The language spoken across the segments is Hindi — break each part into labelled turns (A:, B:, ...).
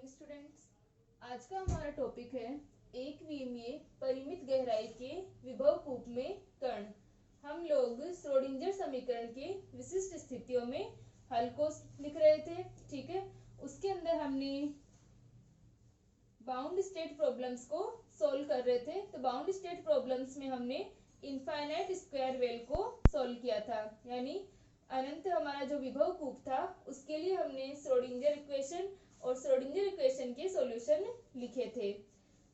A: Morning students. आज का हमारा टॉपिक है एक विमीय परिमित गहराई के विभव कूप में कण। हम लोग श्रोडिंगर समीकरण के विशिष्ट स्थितियों में हल को लिख रहे थे, ठीक है। उसके अंदर हमने बाउंड स्टेट प्रॉब्लम्स को सॉल्व कर रहे थे। तो बाउंड स्टेट प्रॉब्लम्स में हमने इनफाइनाइट स्क्वायर वेल को सॉल्व किया था, यानी अनंत हमारा जो विभव कूप था उसके लिए हमने श्रोडिंगर इक्वेशन और श्रोडिंगर इक्वेशन के सॉल्यूशन लिखे थे।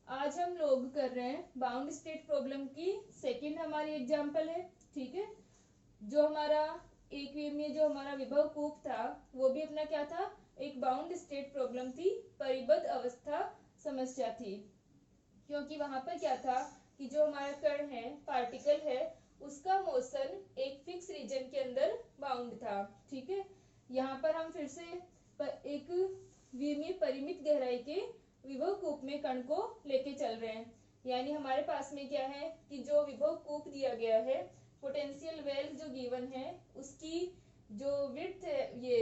A: आज हम लोग कर रहे हैं बाउंड स्टेट प्रॉब्लम की सेकंड हमारी एग्जांपल है, ठीक है। जो हमारा एक में जो हमारा विभव कूप था वो भी अपना क्या था, एक बाउंड स्टेट प्रॉब्लम थी, परिबद्ध अवस्था समस्या थी। क्योंकि वहां पर क्या था कि जो हमारा कण है, पार्टिकल है, उसका मोशन एक फिक्स रीजन के अंदर बाउंड था, ठीक है। यहाँ पर हम फिर से एक विमीय परिमित गहराई के विभव कूप में कण को लेके चल रहे हैं। यानी हमारे पास में क्या है कि जो विभव कूप दिया गया है, पोटेंशियल वेल जो गिवन है, उसकी जो विड्थ है, ये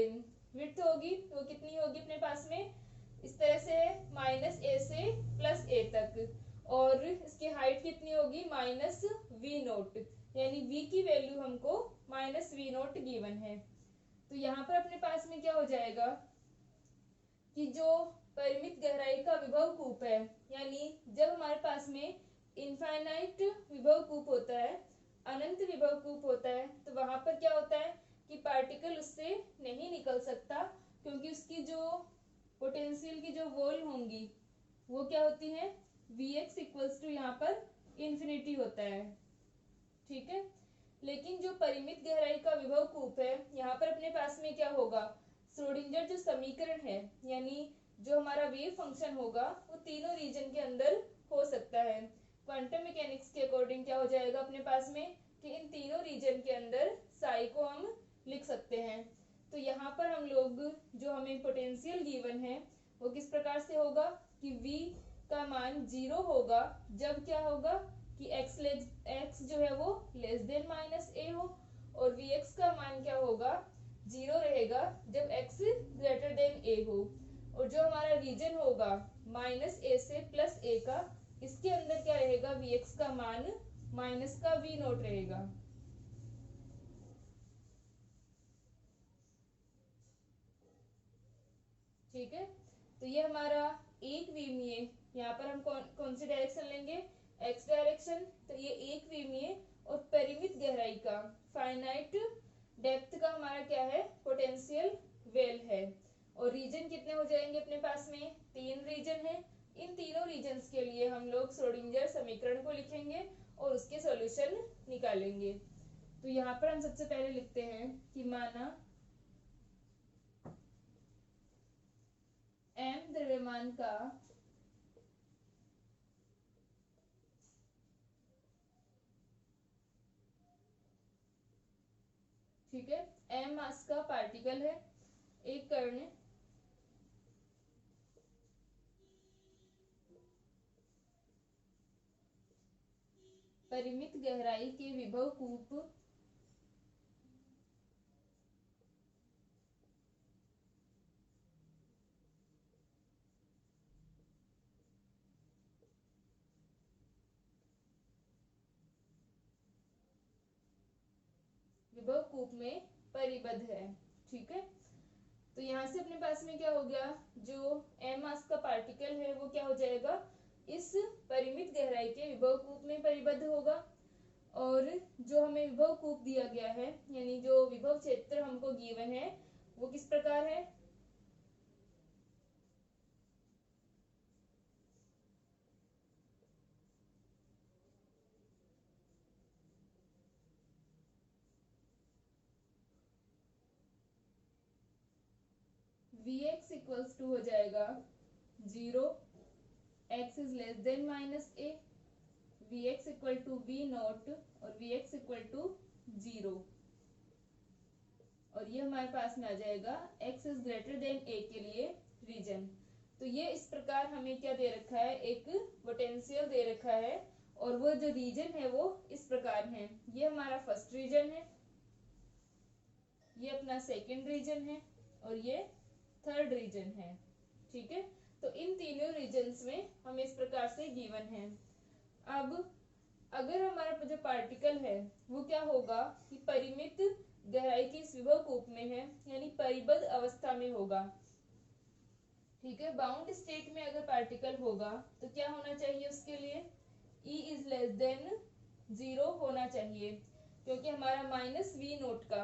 A: विड्थ होगी वो कितनी होगी अपने पास में, इस तरह से -a से +a तक, और इसकी हाइट कितनी होगी -v0, यानी v की वैल्यू हमको -v0 गिवन है। तो यहाँ पर अपने पास में क्या हो जाएगा कि जो परिमित गहराई का विभव कूप है, यानी जब हमारे पास में इनफाइनाइट विभव कूप होता है, अनंत विभव कूप होता है, तो वहां पर क्या होता है कि पार्टिकल उससे नहीं निकल सकता, क्योंकि उसकी जो पोटेंशियल की जो वॉल होंगी वो क्या होती है, Vx इक्वल्स टू यहाँ पर इंफिनिटी होता है, ठीक है। लेकिन जो परिमित गहराई का विभव कूप है, यहाँ पर अपने पास में क्या होगा, श्रोडिंगर जो समीकरण है, यानी जो हमारा वेव फंक्शन होगा वो तीनों रीजन के अंदर हो सकता है। क्वांटम मैकेनिक्स के अकॉर्डिंग क्या हो जाएगा अपने पास में कि इन तीनों रीजन के अंदर साई को हम लिख सकते हैं। तो यहाँ पर हम लोग जो हमें पोटेंशियल गिवन है वो किस प्रकार से होगा कि v का मान 0 होगा जब क्या होगा कि x जो है वो लेस देन -a हो, और vx का मान क्या होगा, 0 रहेगा जब x ग्रेटर देन a हो। और जो हमारा रीजन होगा -a से +a का, इसके अंदर क्या रहेगा, vx का मान माइनस का v0 रहेगा, ठीक है। तो ये हमारा एक विमीय, यहाँ पर हम कौन सी डायरेक्शन लेंगे, x डायरेक्शन। तो ये एक विमीय और परिमित गहराई का, फाइनाइट डेप्थ का हमारा क्या है, पोटेंशियल वेल है। और रीजन कितने हो जाएंगे अपने पास में, 3 रीजन है। इन तीनों रीजन्स के लिए हम लोग श्रोडिंगर समीकरण को लिखेंगे और उसके सॉल्यूशन निकालेंगे। तो यहाँ पर हम सबसे पहले लिखते हैं कि माना m द्रव्यमान का ठीक है, m मास का पार्टिकल है, एक कण परिमित गहराई के विभव कूप विभव कूप में परिबद्ध है, ठीक है। तो यहाँ से अपने पास में क्या हो गया, जो m मास का पार्टिकल है वो क्या हो जाएगा, इस परिमित गहराई के विभव कूप में परिबद्ध होगा। और जो हमें विभव कूप दिया गया है, यानी जो विभव क्षेत्र हमको गिवन है वो किस प्रकार है, Vx इक्वल्स टू हो जाएगा 0, x is less than -a, Vx equal to v0 और Vx इक्वल टू 0। और ये हमारे पास में आ जाएगा x is greater than a के लिए रीजन। तो ये इस प्रकार हमें क्या दे रखा है, एक पोटेंशियल दे रखा है, और वो जो रीजन है वो इस प्रकार है। ये हमारा फर्स्ट रीजन है, ये अपना सेकंड रीजन है, और ये थर्ड रीजन है, ठीक है। तो इन तीनों रीजन्स में हमें इस प्रकार से गिवन है। अब अगर हमारा जो पार्टिकल है वो क्या होगा कि परिमित गहराई की इस विभव कूप में है, यानी परिबद्ध अवस्था में होगा। ठीक है, बाउंड स्टेट में अगर पार्टिकल होगा तो क्या होना चाहिए उसके लिए, E इज लेस देन 0 होना चाहिए, क्योंकि हमारा माइनस वी नोट का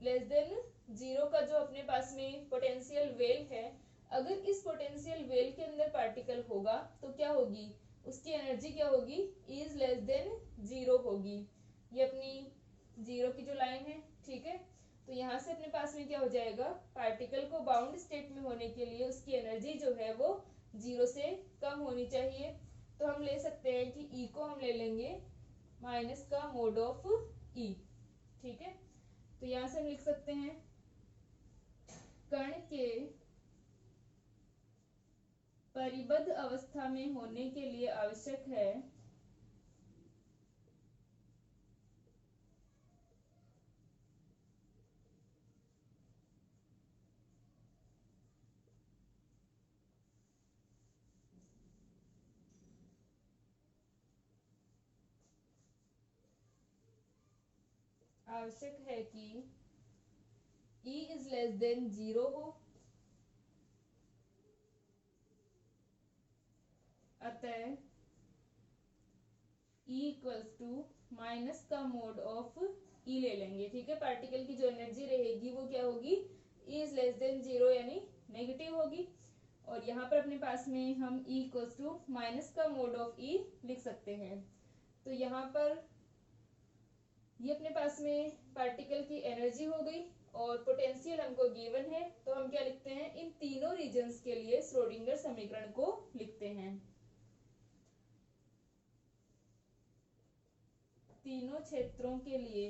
A: लेस देन 0 का जो अपने पास में पोटेंशियल वेल है, अगर इस पोटेंशियल वेल के अंदर पार्टिकल होगा तो क्या होगी, उसकी एनर्जी क्या होगी, इज लेस देन 0 होगी। ये अपनी 0 की जो लाइन है, ठीक है। तो यहाँ से अपने पास में क्या हो जाएगा, पार्टिकल को बाउंड स्टेट में होने के लिए उसकी एनर्जी जो है वो 0 से कम होनी चाहिए। तो हम ले सकते हैं कि E को हम ले लेंगे माइनस का मोड ऑफ E। ठीक है, तो यहाँ से हम लिख सकते हैं कण के परिबद्ध अवस्था में होने के लिए आवश्यक है कि E इज लेस देन 0 हो, अतः E इक्वल्स टू माइनस का मोड ऑफ E ले लेंगे। ठीक है, पार्टिकल की जो एनर्जी रहेगी वो क्या होगी, E इज लेस देन 0 यानी नेगेटिव होगी। और यहाँ पर अपने पास में हम E इक्वल्स टू माइनस का मोड ऑफ E लिख सकते हैं। तो यहाँ पर ये अपने पास में पार्टिकल की एनर्जी हो गई और पोटेंशियल हमको गिवन है। तो हम क्या लिखते हैं, इन तीनों रीजन्स के लिए श्रोडिंगर समीकरण को लिखते हैं। तीनों क्षेत्रों के लिए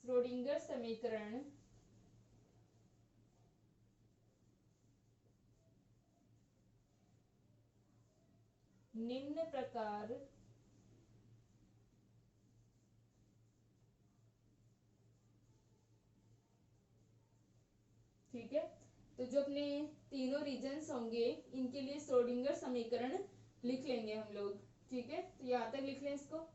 A: श्रोडिंगर समीकरण निम्न प्रकार ठीक है। तो जो अपने तीनों रीजन्स होंगे इनके लिए श्रोडिंगर समीकरण लिख लेंगे हम लोग। ठीक है, तो यहाँ तक लिख लें इसको।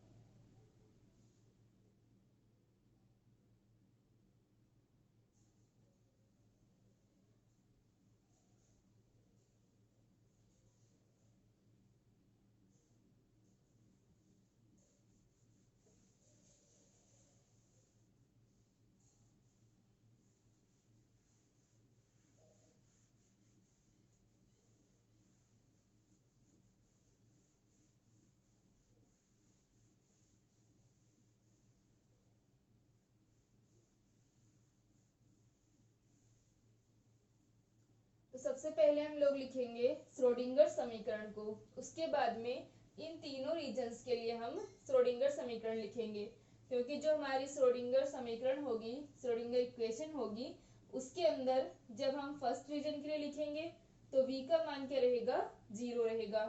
A: तो सबसे पहले हम लोग लिखेंगे श्रोडिंगर समीकरण को, उसके बाद में इन तीनों रीजन्स के लिए हम श्रोडिंगर समीकरण लिखेंगे। क्योंकि जो हमारी श्रोडिंगर समीकरण होगी, श्रोडिंगर इक्वेशन होगी, उसके अंदर जब हम फर्स्ट रीजन के लिए लिखेंगे तो v का मान क्या रहेगा, 0 रहेगा।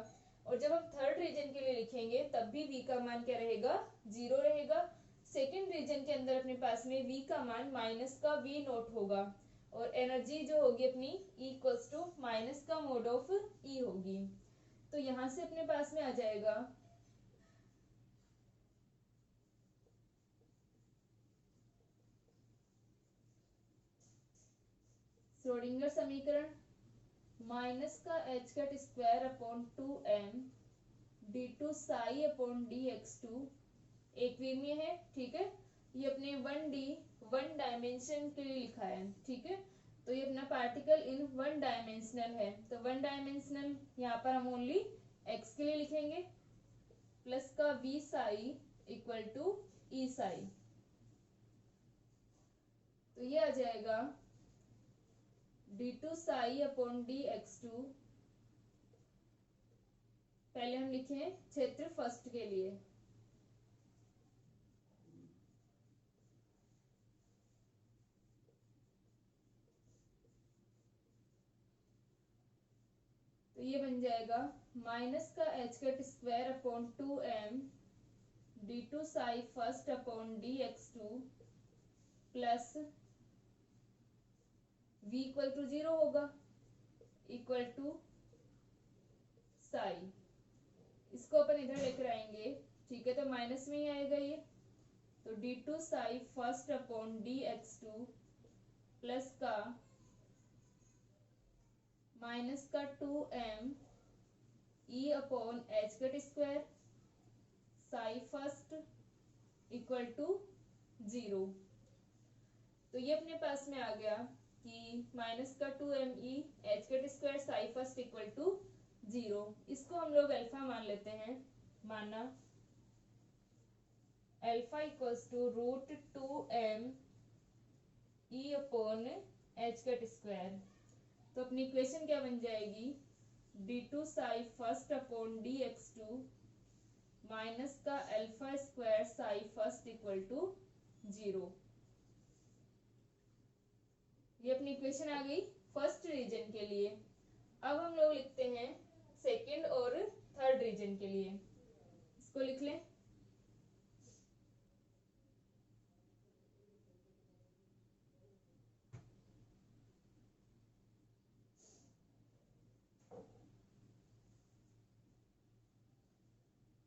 A: और जब हम थर्ड रीजन के लिए लिखेंगे तब भी v का मान क्या रहेगा, 0 रहेगा। सेकेंड रीजन के अंदर अपने पास में v का मान माइनस का v नोट होगा और एनर्जी जो होगी अपनी E इक्वल्स टू माइनस का मोड ऑफ E होगी। तो यहां से अपने पास में आ जाएगा श्रोडिंगर समीकरण माइनस का h cut square upon 2m d2 psi upon dx2 एकविमीय है। ठीक है, ये अपने 1D 1 डायमेंशन के लिए लिखा है। ठीक है, तो ये अपना पार्टिकल इन 1 डायमेंशनल है। तो 1 डायमेंशनल यहाँ पर हम ओनली x के लिए लिखेंगे, प्लस का v psi equal to e psi. तो ये आ जाएगा d2 साई अपॉन dx2। पहले हम लिखें क्षेत्र फर्स्ट के लिए, तो ये बन जाएगा माइनस का h cut square upon 2m d2 psi first upon dx2 plus v equal to 0 होगा, इक्वल टू साई, इसको अपन इधर लेकर आएंगे, ठीक है, तो माइनस में ही आएगा ये, तो d two psi first upon d x two plus का माइनस का 2m e upon h cut square psi first equal to 0। तो ये अपने पास में आ गया कि माइनस का 2m e h cut square psi first equal to 0, इसको हम लोग अल्फा मान लेते हैं, माना alpha equals to √2m e upon h cut square. तो अपनी इक्वेशन क्या बन जाएगी, d two psi first upon d x two minus का alpha square psi first equal to 0। ये अपनी इक्वेशन आ गई फर्स्ट रीजन के लिए। अब हम लोग लिखते हैं सेकंड और थर्ड रीजन के लिए, इसको लिख लें।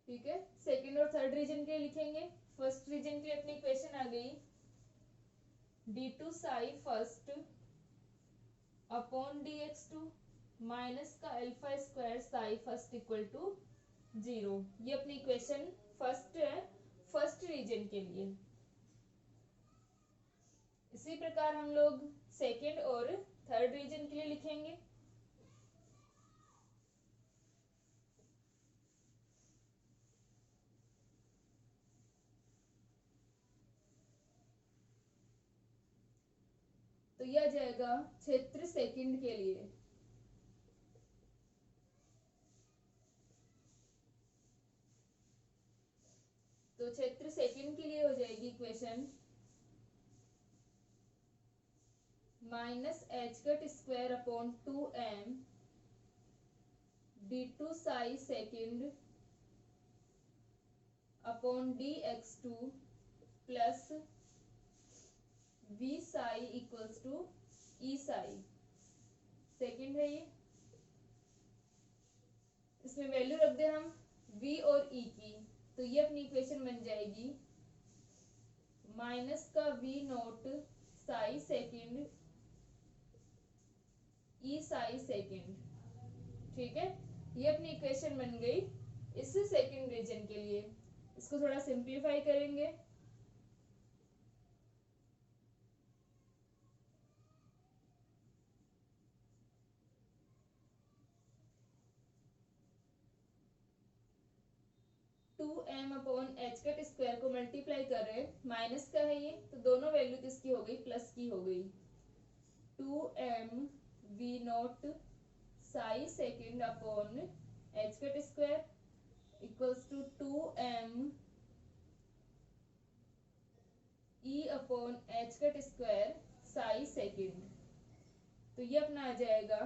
A: ठीक है, सेकंड और थर्ड रीजन के लिए लिखेंगे। फर्स्ट रीजन के लिए अपनी इक्वेशन आ गई d two psi first upon d x two minus का alpha square psi first equal to 0। ये अपनी इक्वेशन फर्स्ट है, फर्स्ट रीजन के लिए। इसी प्रकार हम लोग सेकंड और थर्ड रीजन के लिए लिखेंगे। तो यह आ जाएगा क्षेत्र सेकंड के लिए, तो क्षेत्र सेकंड के लिए हो जाएगी equation minus h cut square upon 2m d two psi second upon d x two plus v psi equals to e psi, second है ये, इसमें वैल्यू रख दे हम v और e की, तो ये अपनी इक्वेशन बन जाएगी माइनस का v नोट साई सेकंड ई साई सेकंड। ठीक है, ये अपनी इक्वेशन बन गई इस सेकंड रीजन के लिए। इसको थोड़ा सिंप्लीफाई करेंगे, two m upon h cut square को मल्टीप्लाई कर रहे हैं, माइनस का है ये, तो दोनों वैल्यू किसकी हो गई, प्लस की हो गई। 2m v naught psi second upon h cut square equals to 2m e upon h cut square psi second. तो ये अपना आ जाएगा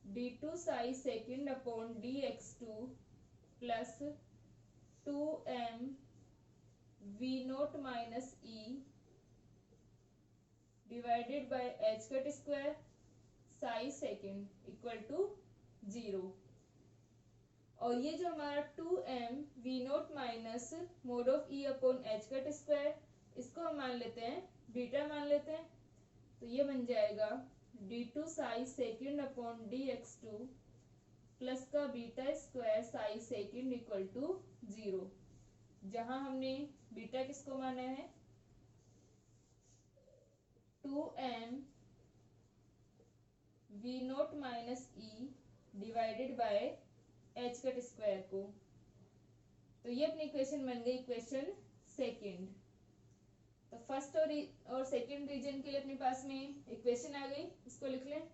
A: d two psi second upon d x two plus 2m v naught minus e divided by h cut square psi second equal to 0। और ये जो हमारा 2m v naught minus mode of e upon h cut square, इसको हम मान लेते हैं बीटा मान लेते हैं, तो ये बन जाएगा d two psi second upon d x two plus का beta square psi second equal to 0, जहां हमने बीटा किसको माना है 2m v naught minus e divided by h cut square को। तो ये अपनी इक्वेशन बन गई इक्वेशन सेकंड। तो फर्स्ट और सेकंड रीजन के लिए अपने पास में इक्वेशन आ गई, इसको लिख लें।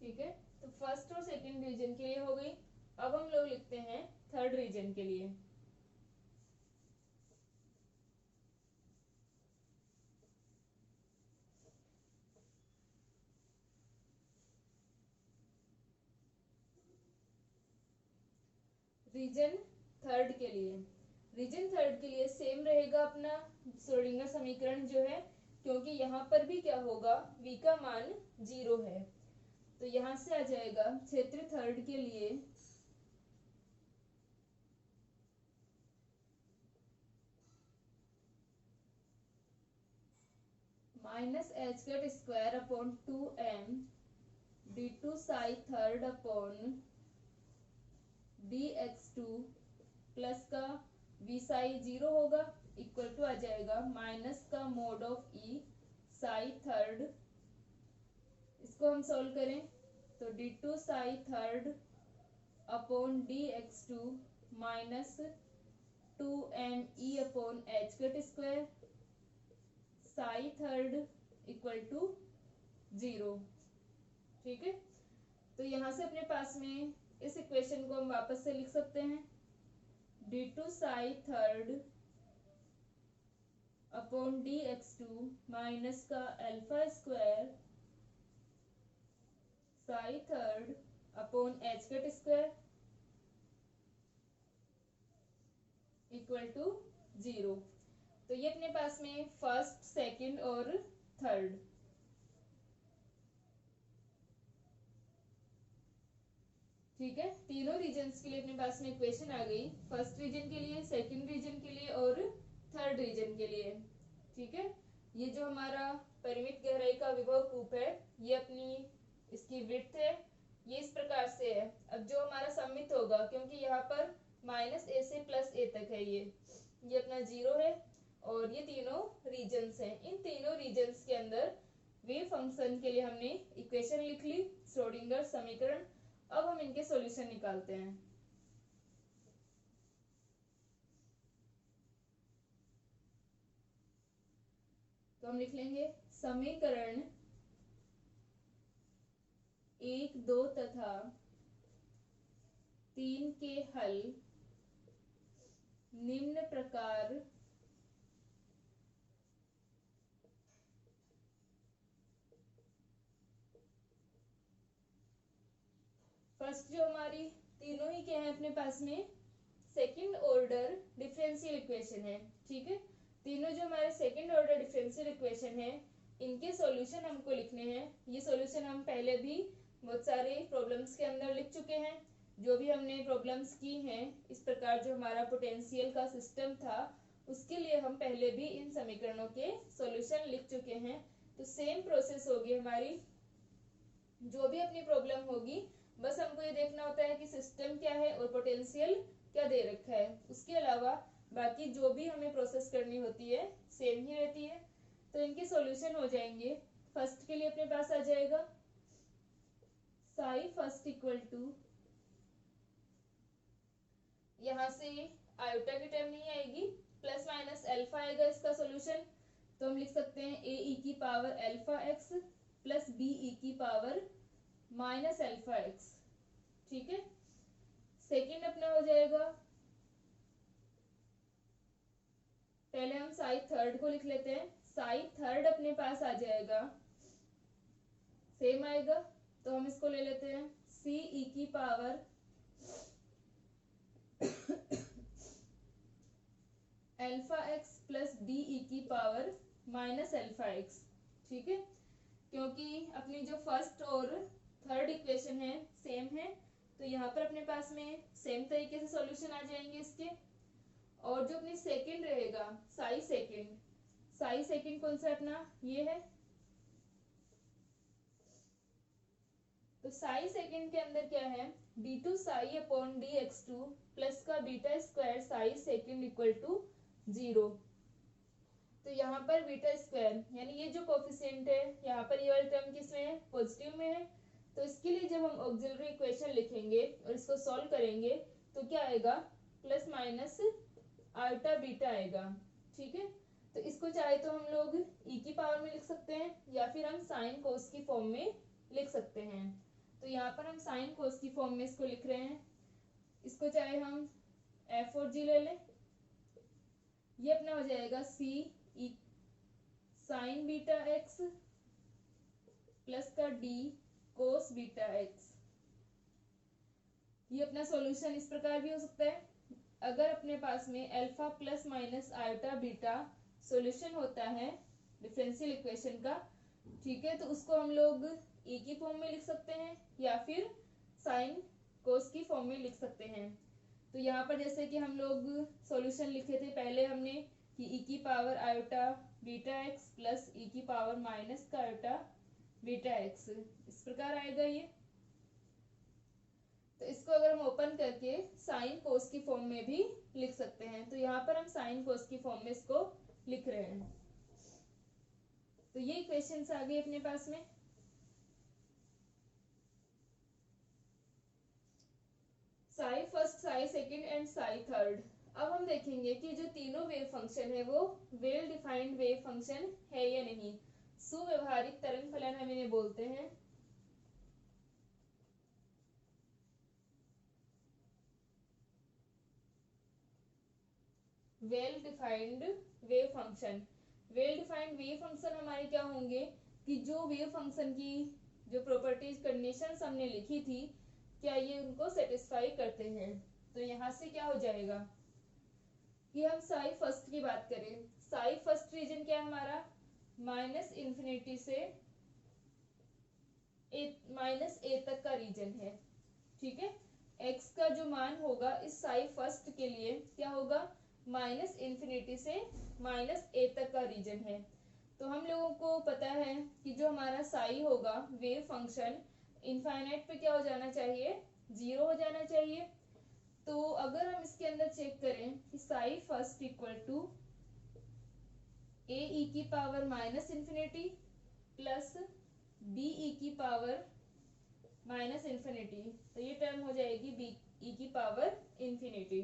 A: ठीक है, तो फर्स्ट सेकेंड रीजन के लिए हो गई। अब हम लोग लिखते हैं थर्ड रीजन के लिए। रीजन थर्ड के लिए सेम रहेगा अपना श्रोडिंगर समीकरण जो है, क्योंकि यहाँ पर भी क्या होगा, v का मान 0 है। तो यहाँ से आ जाएगा क्षेत्र थर्ड के लिए -h²/2m d2 psi third upon dx2 plus का v साई 0 होगा इक्वल टू आ जाएगा माइनस का mode of e psi third. इसको हम सॉल्व करें तो d2 psi third upon dx2 minus 2me upon h² psi third equal to 0। ठीक है, तो यहाँ से अपने पास में इस इक्वेशन को हम वापस से लिख सकते हैं d2 psi third upon dx2 minus का alpha square psi third upon h² equal to 0। तो ये अपने पास में फर्स्ट, सेकंड और थर्ड। ठीक है, तीनों रीजन्स के लिए अपने पास में इक्वेशन आ गई, फर्स्ट रीजन के लिए, सेकंड रीजन के लिए और थर्ड रीजन के लिए। ठीक है, ये जो हमारा परिमित गहराई का विभव कूप है, ये अपनी इसकी विड्थ है, ये इस प्रकार से है। अब जो हमारा सममित होगा, क्योंकि यहाँ पर -a से +a तक है, ये अपना 0 है और ये तीनों रीजन्स हैं। इन तीनों रीजन्स के अंदर वेव फंक्शन के लिए हमने इक्वेशन लिख ली, श्रोडिंगर समीकरण। अब हम इनके सॉल्यूशन निकालते हैं। तो हम लिख लेंगे समीकरण 1, 2 तथा 3 के हल निम्न प्रकार फर्स्ट जो हमारी तीनों ही क्या है अपने पास में, सेकंड ऑर्डर डिफरेंशियल इक्वेशन है। ठीक है, तीनों जो हमारे सेकंड ऑर्डर डिफरेंशियल इक्वेशन है, इनके सॉल्यूशन हमको लिखने हैं। ये सॉल्यूशन हम पहले भी बहुत सारे प्रॉब्लम्स के अंदर लिख चुके हैं। जो भी हमने प्रॉब्लम्स की हैं, इस प्रकार जो हमारा पोटेंशियल का सिस्टम था, उसके लिए हम पहले भी इन समीकरणों के सॉल्यूशन लिख चुके हैं। तो सेम प्रोसेस होगी हमारी, जो भी अपनी प्रॉब्लम होगी, बस हमको ये देखना होता है कि सिस्टम क्या है और पोटेंशियल क्या दे रखा है। उसके अलावा बाकी जो भी हमें प्रोसेस करनी होती है सेम ही रहती है। तो इनके सॉल्यूशन हो जाएंगे। फर्स्ट के लिए अपने पास आ जाएगा साई फर्स्ट इक्वल टू, यहाँ से आयोटा की टर्म नहीं आएगी, प्लस माइनस अल्फा आएगा इसका सॉल्यूशन। तो हम लिख सकते हैं a e की power alpha x plus b e की पावर माइनस अल्फा x। ठीक है, सेकेंड अपना हो जाएगा, पहले हम साई थर्ड को लिख लेते हैं। साई थर्ड अपने पास आ जाएगा, सेम आएगा, तो हम इसको ले लेते हैं c e की power alpha x plus b e की पावर माइनस अल्फा x। ठीक है, क्योंकि अपनी जो फर्स्ट और थर्ड इक्वेशन है सेम है, तो यहाँ पर अपने पास में सेम तरीके से सॉल्यूशन आ जाएंगे इसके। और जो अपनी सेकंड रहेगा साई सेकंड कौन सा अपना ये है, तो साई सेकंड के अंदर क्या है, d2 psi upon dx2 plus का beta square psi second equal to 0। तो यहाँ पर बीटा स्क्वायर यानी ये जो कोफिशिएंट है, यहाँ पर ये वाली टर्म किस में है, पॉजिटिव में है। तो इसके लिए जब हम ऑक्सिलरी इक्वेशन लिखेंगे और इसको सॉल्व करेंगे तो क्या आएगा, प्लस माइनस आयोटा बीटा आएगा। ठीक है, तो इसको चाहे तो हम लोग e की पावर में लिख सकते हैं या फिर हम साइन कोस की फॉर्म में लिख सकते हैं। तो यहाँ पर हम साइन कोस की फॉर्म में इसको लिख रहे हैं। इसको चाहे हम एफ और जी ले लें, ये अपना हो जाएगा सी ई साइन बीटा एक्स प्लस का डी कोस बीटा एक्स। ये अपना सॉल्यूशन इस प्रकार भी हो सकता है। अगर अपने पास में alpha plus minus iota beta solution होता है डिफरेंशियल इक्वेशन का, ठीक है, तो उसको हम लोग ई की फॉर्म में लिख सकते हैं या फिर साइन कोस की फॉर्म में लिख सकते हैं। तो यहाँ पर जैसे कि हम लोग सॉल्यूशन लिखे थे पहले हमने कि ई की power iota beta x plus e की पावर माइनस का आयोटा बीटा एक्स, इस प्रकार आएगा ये। तो इसको अगर हम ओपन करके साइन कोस की फॉर्म में भी लिख सकते हैं, तो यहाँ पर हम साइन कोस की फॉर्म में इसको लिख रहे हैं। तो ये क्वेश्चंस आ गए अपने पास में। Sai first, Sai second and Sai third. अब हम देखेंगे कि जो तीनों वेव फंक्शन है वो वेल डिफाइंड वेव फंक्शन है या नहीं। सुव्यवहारिक तरंग फलन हम इन्हें बोलते हैं। Well defined wave function, well defined wave function हमारे क्या होंगे कि जो वेव फंक्शन की जो प्रॉपर्टीज कंडीशंस हमने लिखी थी क्या ये उनको सेटिस्फाई करते हैं। तो यहाँ से क्या हो जाएगा कि हम साई फर्स्ट की बात करें, साई फर्स्ट रीजन क्या है हमारा माइनस इन्फिनिटी से माइनस ए तक का रीजन है, ठीक है। एक्स का जो मान होगा इस साई फर्स्ट के लिए क्या होगा माइनस इन्फिनिटी से माइनस ए तक का रीजन है। तो हम लोगों को पता है कि जो हमारा साई होगा वेव फंक्शन इनफाइनाइट पे क्या हो जाना चाहिए, जीरो हो जाना चाहिए। तो अगर हम इसके अंदर चेक करें कि psi first equal to a e की power minus infinity plus b e की पावर माइनस इन्फिनिटी, तो ये टर्म हो जाएगी बी ई की पावर इन्फिनिटी।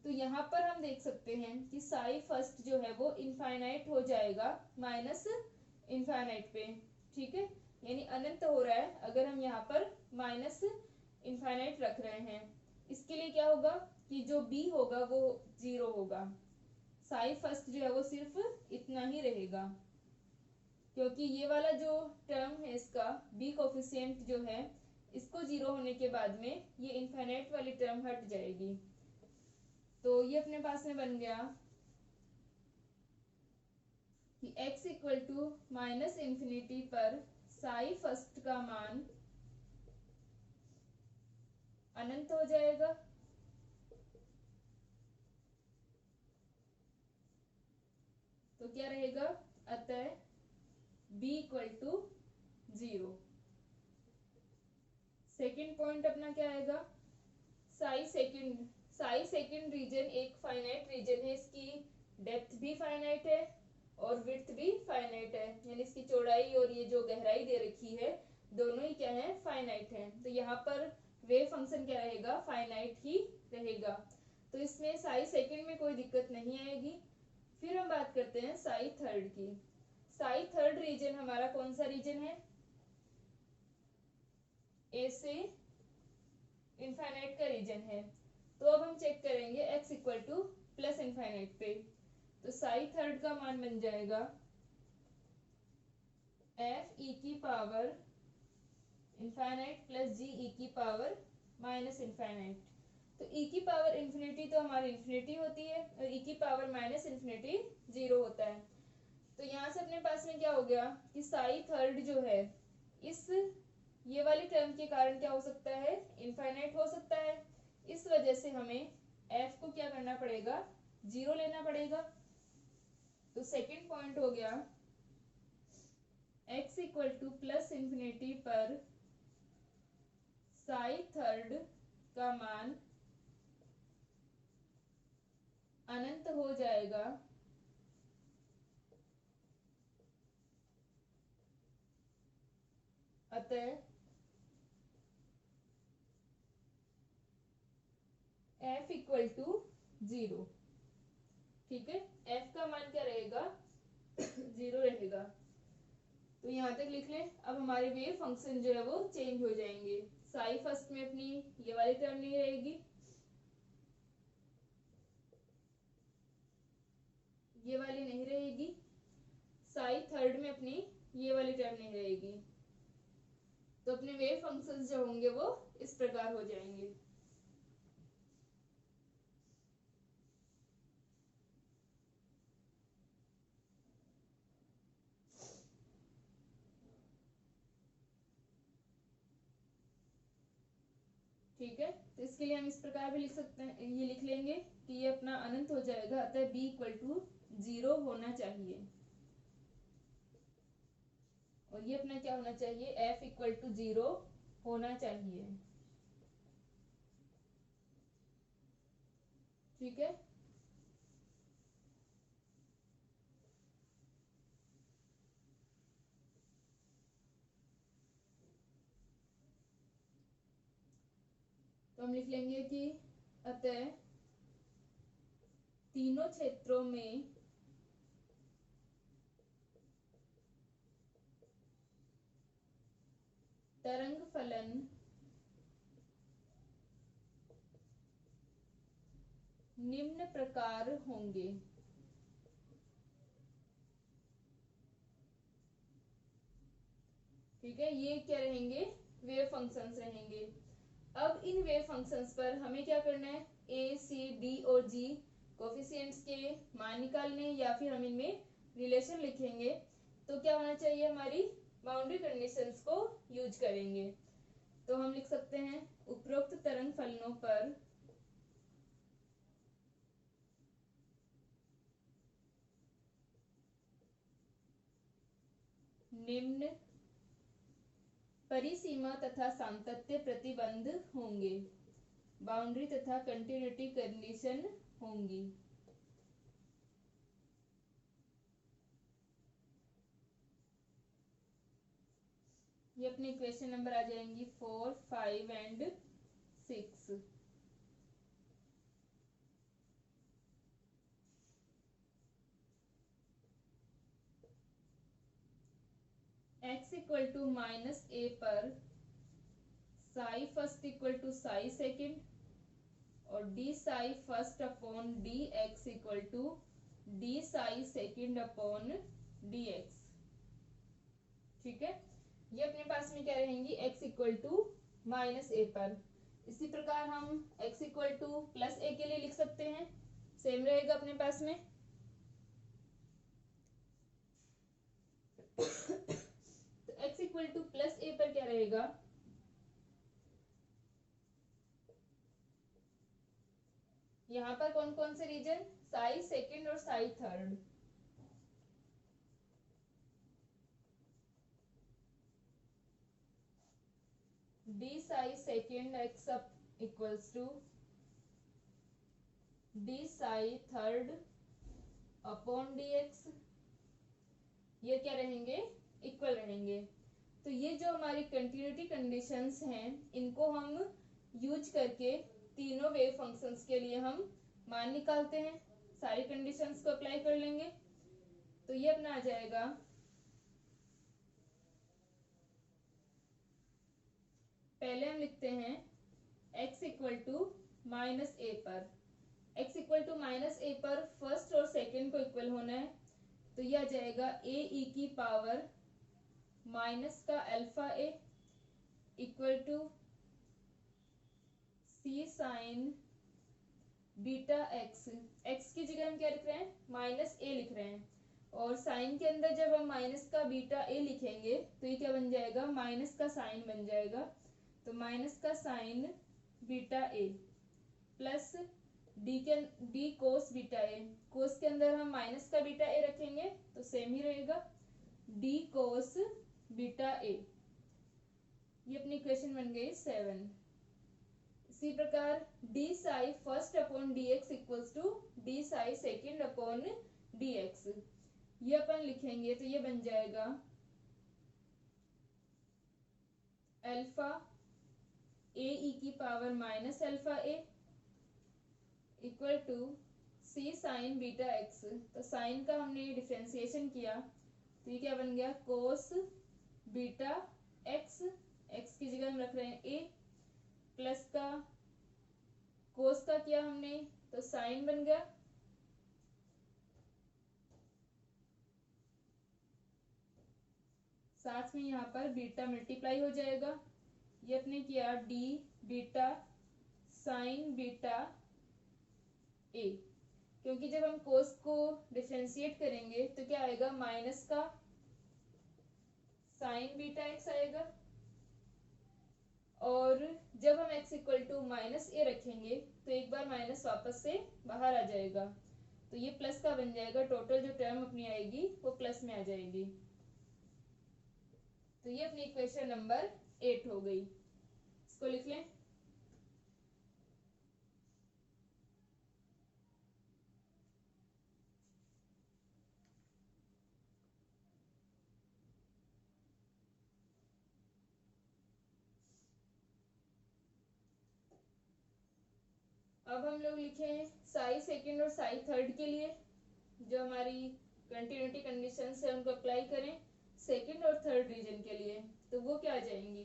A: तो यहाँ पर हम देख सकते हैं कि साई फर्स्ट जो है वो इनफाइनाइट हो जाएगा माइनस इनफाइनाइट पे, ठीक है, यानी अनंत हो रहा है अगर हम यहाँ पर माइनस इनफाइनाइट रख रहे हैं। इसके लिए क्या होगा कि जो b होगा वो जीरो होगा, साई फर्स्ट जो है वो सिर्फ इतना ही रहेगा, क्योंकि ये वाला जो टर्म है इसका b कोफिशिएंट जो है इसको जीरो होने के बाद में ये इनफाइनाइट वाली टर्म हट जाएगी। तो ये अपने पास में बन गया कि x equal to minus infinity पर साई फर्स्ट का मान अनंत हो जाएगा। तो क्या रहेगा, अतः b equal to zero. Second point अपना क्या आएगा, साई सेकेंड रीजन एक फाइनाइट रीजन है, इसकी डेप्थ भी फाइनाइट है और विड्थ भी फाइनाइट है, यानी इसकी चौड़ाई और ये जो गहराई दे रखी है दोनों ही क्या है फाइनाइट है। तो यहाँ पर वेव फंक्शन क्या रहेगा फाइनाइट ही रहेगा। तो इसमें साई सेकेंड में कोई दिक्कत नहीं आएगी। फिर हम बात करते हैं साई थर्ड की। साई थर्ड रीजन हमारा कौन सा रीजन है, ए से इनफाइनाइट का रीजन है। तो अब हम चेक करेंगे x equal to plus infinite पे, तो साई थर्ड का मान बन जाएगा f e की power infinite plus g e की पावर माइनस इनफाइनाइट। तो e की पावर इन्फिनिटी तो हमारी इन्फिनिटी होती है और e की पावर माइनस इन्फिनिटी जीरो होता है। तो यहाँ से अपने पास में क्या हो गया कि साई थर्ड जो है इस ये वाली टर्म के कारण क्या हो सकता है इनफाइनाइट हो सकता है। इस वजह से हमें f को क्या करना पड़ेगा, जीरो लेना पड़ेगा। तो सेकंड पॉइंट हो गया x equal to plus infinity पर साई थर्ड का मान अनंत हो जाएगा, अतः f इक्वल टू जीरो, ठीक है, f का मान क्या रहेगा जीरो रहेगा। तो यहाँ तक लिख लें। अब हमारे वेव फंक्शन जो है वो चेंज हो जाएंगे। साई फर्स्ट में अपनी ये वाली टर्म नहीं रहेगी, ये वाली नहीं रहेगी, साई थर्ड में अपनी ये वाली टर्म नहीं रहेगी। तो अपने वेव फंक्शंस जो होंगे वो इस प्रकार हो जाएंगे। ठीक है, तो इसके लिए हम इस प्रकार भी लिख सकते हैं, ये लिख लेंगे कि ये अपना अनंत हो जाएगा, अतः b इक्वल टू 0 होना चाहिए। और ये अपना क्या होना चाहिए, f इक्वल टू 0 होना चाहिए। ठीक है, तो हम लिख लेंगे कि अतः तीनों क्षेत्रों में तरंग फलन निम्न प्रकार होंगे। ठीक है, ये क्या रहेंगे, वेव फंक्शंस रहेंगे। अब इन वेव फंक्शंस पर हमें क्या करना है, ए सी डी और जी कोफिशिएंट्स के मान निकालने, या फिर हम इनमें रिलेशन लिखेंगे। तो क्या होना चाहिए, हमारी बाउंड्री कंडीशंस को यूज करेंगे। तो हम लिख सकते हैं उपरोक्त तरंग फलनों पर निम्न परिसीमा तथा सातत्य प्रतिबंध होंगे, बाउंड्री तथा कंटिन्यूटी कंडीशन होंगी। ये अपनी क्वेश्चन नंबर आ जाएंगी 4, 5 and 6। x equal to minus a पर psi first equal to psi second और d psi first upon d x equal to d psi second upon d x. ठीक है, ये अपने पास में क्या रहेंगी, x equal to minus a पर। इसी प्रकार हम x equal to plus a के लिए लिख सकते हैं, सेम रहेगा अपने पास में। तो x equal to plus a पर क्या रहेगा, यहाँ पर कौन कौन से रीजन, साई सेकेंड और psi third. D psi second x up equals to d psi third upon d x, ये क्या रहेंगे, इक्वल रहेंगे। तो ये जो हमारी कंटिन्यूटी कंडीशंस हैं, इनको हम यूज करके तीनों वेव फंक्शंस के लिए हम मान निकालते हैं, सारी कंडीशंस को अप्लाई कर लेंगे। तो ये अपना आ जाएगा पहले हम लिखते हैं x equal to minus a पर, x equal to minus a पर फर्स्ट और सेकेंड को इक्वल होना है। तो यह आ जाएगा a e की पावर माइनस का alpha a equal to c sine beta x. X की जगह हम क्या लिख रहे हैं, माइनस ए लिख रहे हैं, और साइन के अंदर जब हम माइनस का बीटा ए लिखेंगे तो ये क्या बन जाएगा, माइनस का साइन बन जाएगा। तो माइनस का sine beta a plus d cos beta a, cos के अंदर हम माइनस का बीटा ए रखेंगे तो सेम ही रहेगा, डी कोस बीटा ए। ये अपनी इक्वेशन बन गई 7। इसी प्रकार d psi first upon d x equals to d psi second upon d x, ये अपन लिखेंगे तो ये बन जाएगा अल्फा ए ई की power minus alpha a equal to C sine beta x. तो साइन का हमने डिफ्रेंसिएशन किया तो ये क्या बन गया, कोस बीटा एक्स, एक्स की जगह हम रख रहे हैं ए, प्लस का कोस का किया हमने तो साइन बन गया, साथ में यहाँ पर बीटा मल्टीप्लाई हो जाएगा, ये अपने किया डी बीटा साइन बीटा ए, क्योंकि जब हम कोस को डिफरेंशिएट करेंगे तो क्या आएगा, माइनस का साइन बीटा एक्स आएगा, और जब हम x इक्वल टू माइनस ए रखेंगे तो एक बार माइनस वापस से बाहर आ जाएगा, तो ये प्लस का बन जाएगा, टोटल जो टर्म अपनी आएगी वो प्लस में आ जाएगी। तो ये अपनी इक्वेशन नंबर 8 हो गई, इसको लिख लें। अब हम लोग लिखे साई सेकंड और साई थर्ड के लिए जो हमारी कंटिन्यूटी कंडीशंस है उनको अप्लाई करें सेकंड और थर्ड रीजन के लिए, तो वो क्या आ जाएंगी,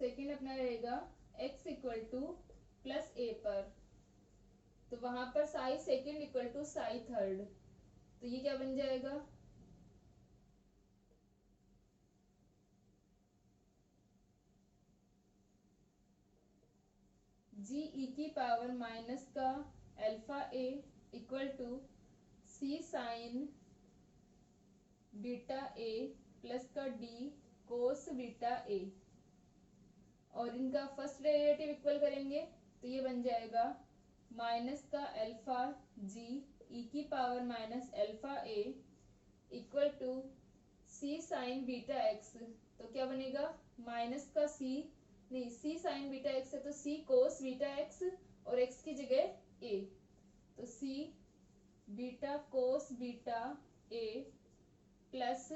A: सेकंड अपना रहेगा x equal to plus a पर, तो वहां पर psi second equal to psi third, तो ये क्या बन जाएगा, जी ई की पावर माइनस का alpha a equal to C sine beta a plus का डी कोस बीटा ए, और इनका फर्स्ट डेरिवेटिव इक्वल करेंगे तो ये बन जाएगा माइनस का अल्फा जी ई की power minus alpha a equal to C sine beta x, तो क्या बनेगा, माइनस का सी नहीं, सी साइन बीटा एक्स है तो सी कोस बीटा एक्स और एक्स की जगह ए, तो C beta cos beta a plus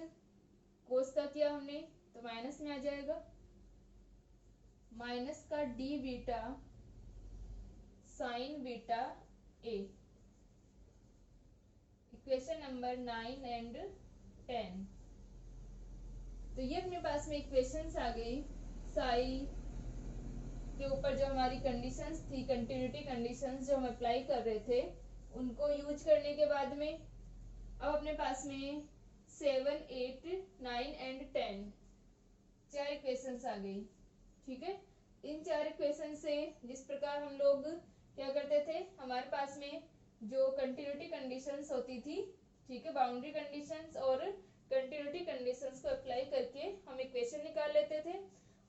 A: cos का किया हमने तो माइनस में आ जाएगा, माइनस का d beta sine beta A. Equation number 9 and 10। तो ये अपने पास में इक्वेशंस आ गई साई के ऊपर जो हमारी कंडीशंस थी, कंटिन्यूटी कंडीशंस जो हम अप्लाई कर रहे थे उनको यूज करने के बाद में अब अपने पास में 7, 8, 9 एंड 10 चार इक्वेशंस आ गई। ठीक है, इन चार इक्वेशन से जिस प्रकार हम लोग क्या करते थे, हमारे पास में जो कंटिन्यूटी कंडीशंस होती थी, ठीक है, बाउंड्री कंडीशंस और कंटिन्यूटी कंडीशंस को अप्लाई करके हम इक्वेशन निकाल लेते थे।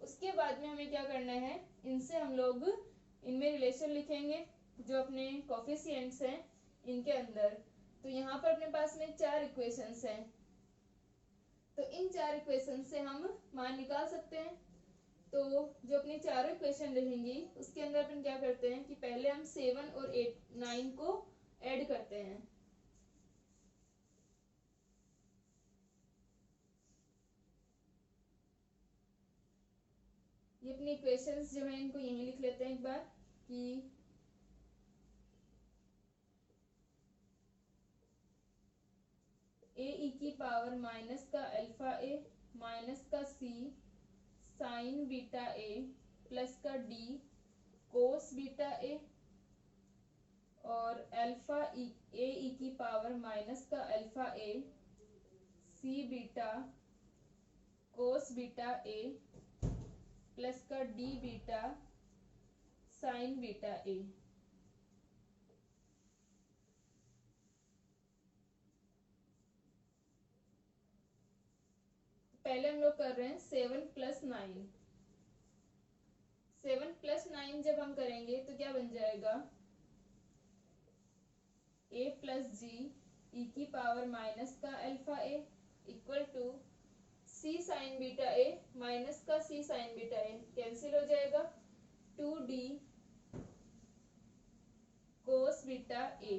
A: उसके बाद में हमें क्या करना है, इनसे हम लोग इनमें रिलेशन लिखेंगे जो अपने कोफिशिएंट्स हैं इनके अंदर। तो यहाँ पर अपने पास में चार इक्वेशंस हैं, तो इन चार इक्वेशन से हम मान निकाल सकते हैं। तो जो अपनी चारों इक्वेशन रहेंगी उसके अंदर अपन क्या करते हैं कि पहले हम 7 और 8, 9 को ऐड करते हैं। ये अपनी इक्वेशंस जो है इनको यहीं लिख लेते हैं एक बार कि ए ई की पावर माइनस का अल्फा ए माइनस का सी साइन बीटा ए प्लस का डी कोस बीटा ए और अल्फा ए ई की पावर माइनस का alpha a c beta cos beta a plus का d beta sine beta a. पहले हम लोग कर रहे हैं 7 + 9। 7 + 9 जब हम करेंगे तो क्या बन जाएगा, a + g ई की पावर माइनस का alpha a equal to C sine beta a minus का सी साइन बीटा ए कैंसिल हो जाएगा, 2d कोस बीटा ए।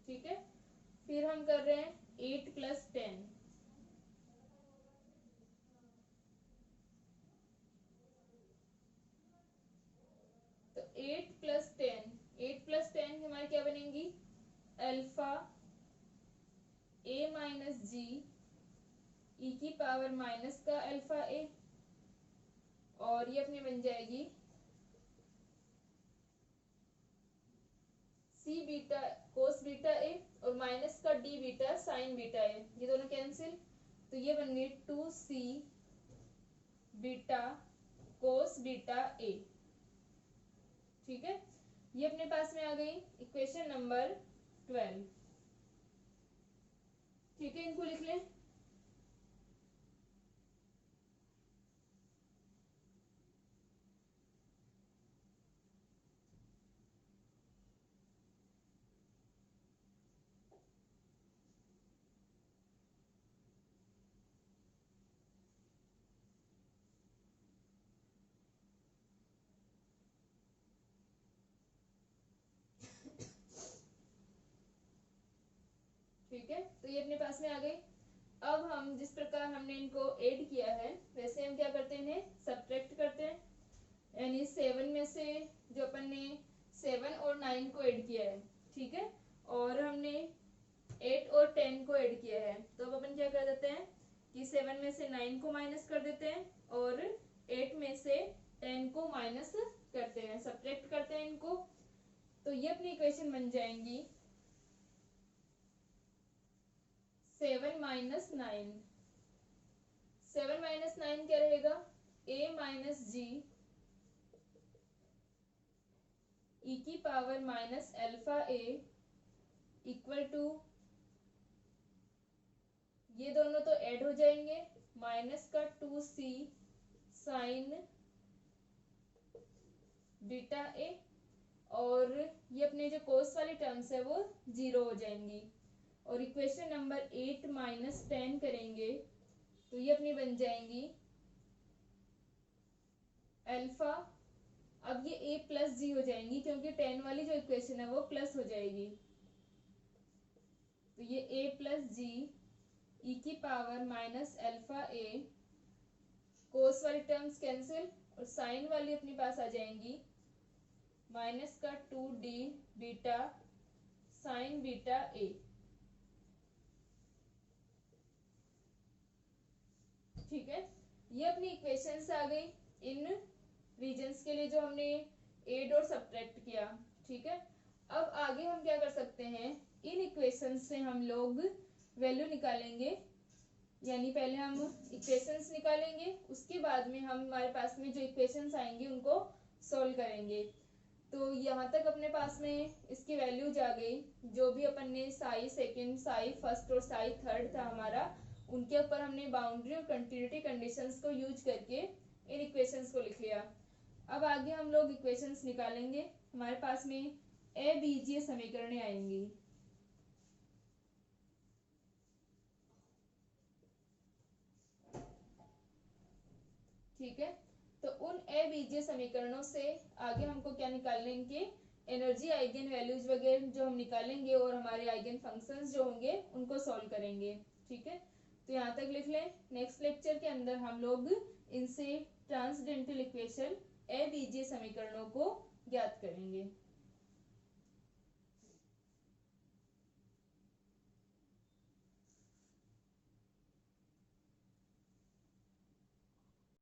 A: ठीक है, फिर हम कर रहे हैं 8 + 10। 8 + 10 हमारी क्या बनेंगी, alpha a minus g e की पावर माइनस का अल्फा ए, और ये अपनी बन जाएगी सी बीटा कोस बीटा ए, और माइनस का डी बीटा साइन बीटा ए, ये दोनों कैंसिल, तो ये बन गई 2c बीटा कोस बीटा ए। ठीक है, ये अपने पास में आ गई इक्वेशन नंबर 12। ठीक है, इनको लिख लें। ठीक है, तो ये अपने पास में आ गई। अब हम जिस प्रकार हमने इनको ऐड किया है वैसे हम क्या करते हैं, इन्हें सब्ट्रैक्ट करते हैं, यानी 7 में से जो अपन ने 7 और 9 को ऐड किया है, ठीक है, और हमने 8 और 10 को ऐड किया है, तो अब अपन क्या कर देते हैं कि 7 में से 9 को माइनस कर देते हैं और 8 में से 10 को माइनस करते हैं, सब्ट्रैक्ट करते हैं इनको। तो ये अपनी इक्वेशन बन जाएंगी 7 - 9। 7 - 9 क्या रहेगा, a माइनस जी ई की power minus alpha a equal to, ये दोनों तो ऐड हो जाएंगे, माइनस का 2c साइन बीटा ए, और ये अपने जो कोस वाली टर्म्स है वो 0 हो जाएंगी, और इक्वेशन नंबर 8 - 10 करेंगे तो ये अपनी बन जाएंगी अल्फा, अब ये a प्लस जी हो जाएंगी क्योंकि 10 वाली जो इक्वेशन है वो प्लस हो जाएगी, तो ये a प्लस जी ई की पावर माइनस अल्फा ए, कोस वाली टर्म्स कैंसिल, और साइन वाली अपने पास आ जाएंगी माइनस का 2d बीटा साइन बीटा ए। ठीक है, ये अपनी इक्वेशंस आ गई इन रीजन्स के लिए जो हमने ऐड और सब्ट्रैक्ट किया। ठीक है, अब आगे हम क्या कर सकते हैं, इन इक्वेशंस से हम लोग वैल्यू निकालेंगे, यानी पहले हम इक्वेशंस निकालेंगे, उसके बाद में हम हमारे पास में जो इक्वेशंस आएंगे उनको सोल्व करेंगे। तो यहाँ तक अपने पास में इसकी वैल्यूज आ गई, जो भी अपन ने साई सेकेंड, साई फर्स्ट और साई थर्ड था हमारा, उनके ऊपर हमने बाउंड्री और कंटिन्यूटी कंडीशंस को यूज करके इन इक्वेशंस को लिख लिया। अब आगे हम लोग इक्वेशंस निकालेंगे, हमारे पास में ए बीजीय समीकरणें आएंगी। ठीक है, तो उन ए बीजीय समीकरणों से आगे हमको क्या निकालने, इनके एनर्जी आइगन वैल्यूज वगैरह जो हम निकालेंगे और हमारे आइगन फंक्शंस जो होंगे उनको सॉल्व करेंगे। ठीक है, तो यहाँ तक लिख लें। नेक्स्ट लेक्चर के अंदर हम लोग इनसे ट्रांसडेंटल इक्वेशन ए बीजीय समीकरणों को ज्ञात करेंगे।